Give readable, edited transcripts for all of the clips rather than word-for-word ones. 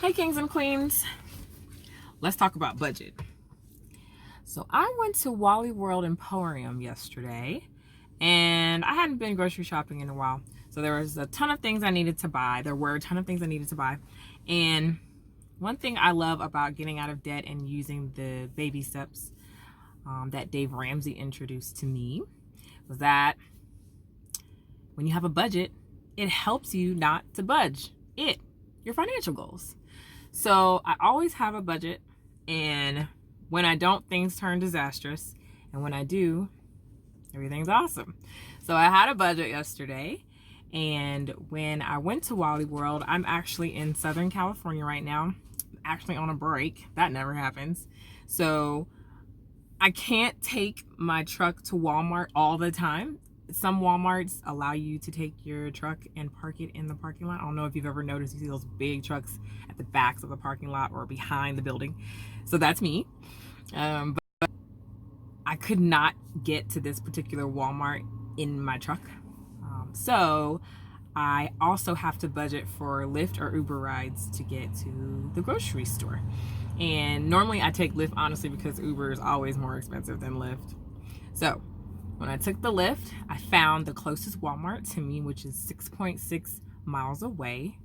Hey kings and queens, let's talk about budget. So I went to Wally World Emporium yesterday and I hadn't been grocery shopping in a while. So there was a ton of things I needed to buy. And one thing I love about getting out of debt and using the baby steps that Dave Ramsey introduced to me was that when you have a budget, it helps you not to budge your financial goals. So I always have a budget, and when I don't, things turn disastrous. And when I do, everything's awesome. So I had a budget yesterday, and when I went to Wally World, I'm actually in Southern California right now. I'm actually on a break. That never happens. So I can't take my truck to Walmart all the time. Some Walmarts allow you to take your truck and park it in the parking lot. I don't know if you've ever noticed, you see those big trucks at the backs of the parking lot or behind the building. So that's me. But I could not get to this particular Walmart in my truck. So I also have to budget for Lyft or Uber rides to get to the grocery store. And normally I take Lyft, honestly, because Uber is always more expensive than Lyft. So when I took the Lyft, I found the closest Walmart to me, which is 6.6 miles away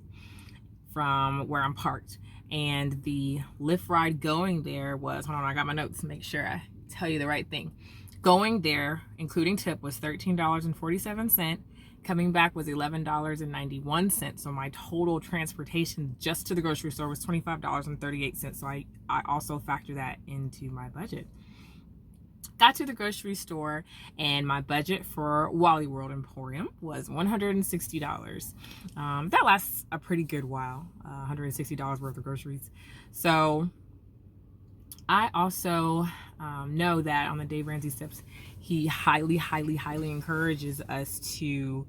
from where I'm parked. And the Lyft ride going there was, hold on, I got my notes to make sure I tell you the right thing. Going there, including tip, was $13.47. Coming back was $11.91. So my total transportation just to the grocery store was $25.38. So I also factor that into my budget. Got to the grocery store, and my budget for Wally World Emporium was $160. That lasts a pretty good while, $160 worth of groceries. So I also know that on the Dave Ramsey Steps, he highly encourages us to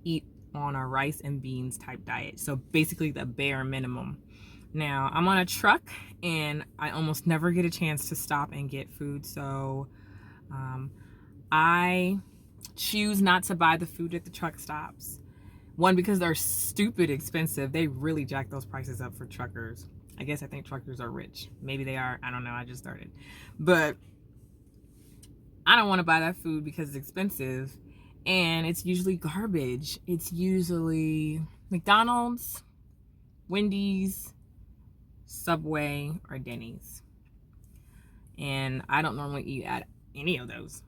eat on a rice and beans type diet. So basically the bare minimum. Now, I'm on a truck, and I almost never get a chance to stop and get food. So I choose not to buy the food at the truck stops. One, because they're stupid expensive. They really jack those prices up for truckers. I guess I think truckers are rich. Maybe they are. I don't know. I just started. But I don't want to buy that food because it's expensive. And it's usually garbage. It's usually McDonald's, Wendy's, Subway, or Denny's. And I don't normally eat at any of those.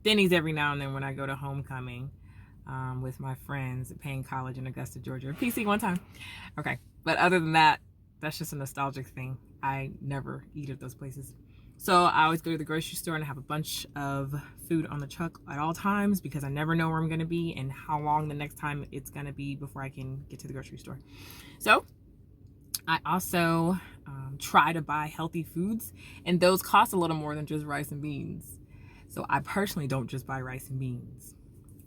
Denny's every now and then when I go to homecoming with my friends at Payne College in Augusta, Georgia. PC one time. Okay. But other than that, that's just a nostalgic thing. I never eat at those places. So I always go to the grocery store and have a bunch of food on the truck at all times because I never know where I'm going to be and how long the next time it's going to be before I can get to the grocery store. So I also try to buy healthy foods, and those cost a little more than just rice and beans. So I personally don't just buy rice and beans.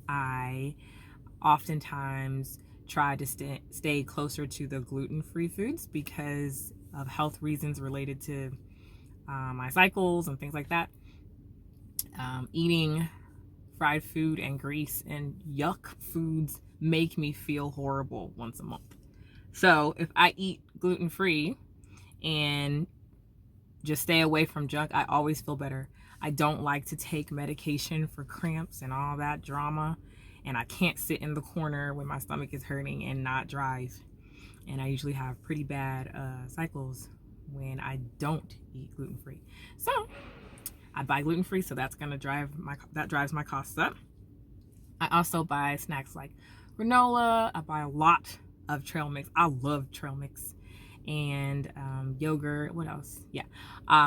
I oftentimes try to stay closer to the gluten-free foods because of health reasons related to my cycles and things like that. Eating fried food and grease and yuck foods make me feel horrible once a month. So if I eat gluten-free and just stay away from junk, I always feel better. I don't like to take medication for cramps and all that drama. And I can't sit in the corner when my stomach is hurting and not drive. And I usually have pretty bad cycles when I don't eat gluten-free. So I buy gluten-free, so that drives my costs up. I also buy snacks like granola. I buy a lot of trail mix. I love trail mix. And yogurt. What else? Yeah.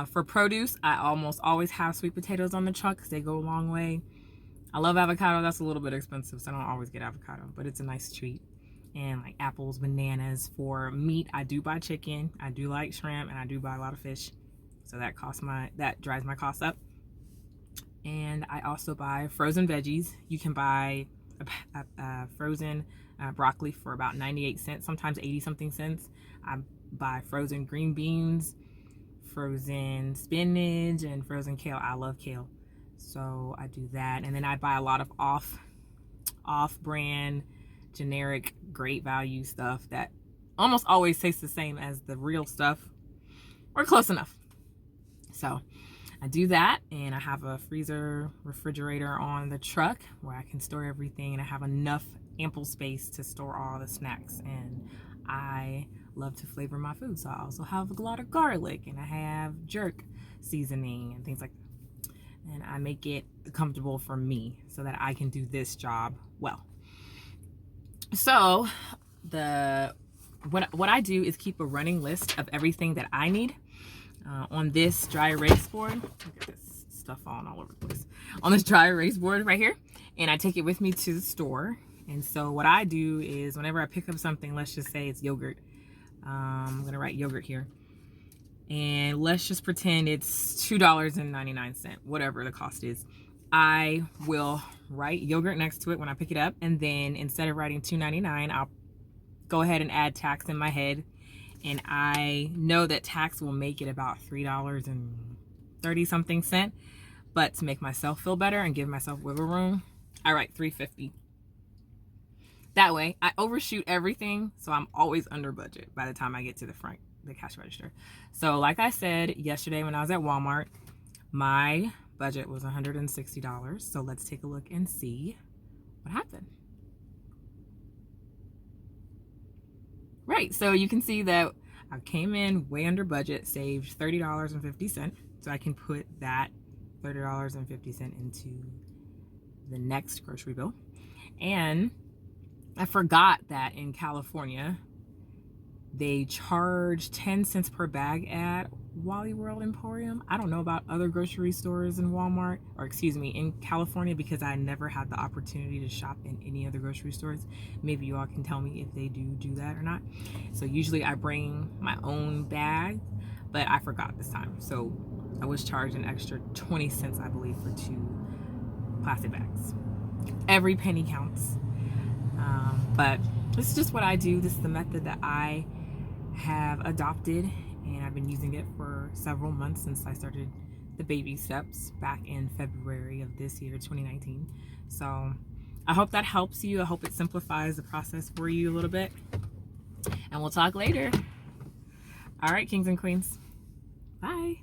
For produce, I almost always have sweet potatoes on the truck because they go a long way. I love avocado. That's a little bit expensive, so I don't always get avocado, but it's a nice treat. And like apples, bananas. For meat, I do buy chicken. I do like shrimp, and I do buy a lot of fish. So that drives my costs up. And I also buy frozen veggies. You can buy frozen broccoli for about 98 cents, sometimes 80 something cents. I buy frozen green beans, frozen spinach, and frozen kale. I love kale. So I do that. And then I buy a lot of off-brand, generic, great value stuff that almost always tastes the same as the real stuff, or close enough. So I do that, and I have a freezer refrigerator on the truck where I can store everything, and I have enough ample space to store all the snacks. And I love to flavor my food, so I also have a lot of garlic, and I have jerk seasoning and things like that. And I make it comfortable for me so that I can do this job well. So what I do is keep a running list of everything that I need on this dry erase board. Look at this stuff falling all over the place. On this dry erase board right here. And I take it with me to the store. And so what I do is whenever I pick up something, let's just say it's yogurt. I'm going to write yogurt here. And let's just pretend it's $2.99, whatever the cost is. I will write yogurt next to it when I pick it up. And then instead of writing $2.99, I'll go ahead and add tax in my head. And I know that tax will make it about $3.30 something. But to make myself feel better and give myself wiggle room, I write $3.50. That way, I overshoot everything, so I'm always under budget by the time I get to the cash register. So like I said yesterday when I was at Walmart, my budget was $160. So let's take a look and see what happened. Right, so you can see that I came in way under budget, saved $30.50. So I can put that $30.50 into the next grocery bill. And I forgot that in California, they charge 10 cents per bag at Wally World Emporium. I don't know about other grocery stores in Walmart, or excuse me, in California, because I never had the opportunity to shop in any other grocery stores. Maybe you all can tell me if they do that or not. So usually I bring my own bag, but I forgot this time. So I was charged an extra 20 cents, I believe, for 2 plastic bags. Every penny counts. But this is just what I do. This is the method that I have adopted, and I've been using it for several months since I started the baby steps back in February of this year, 2019. So I hope that helps you. I hope it simplifies the process for you a little bit, and we'll talk later. All right, kings and queens. Bye.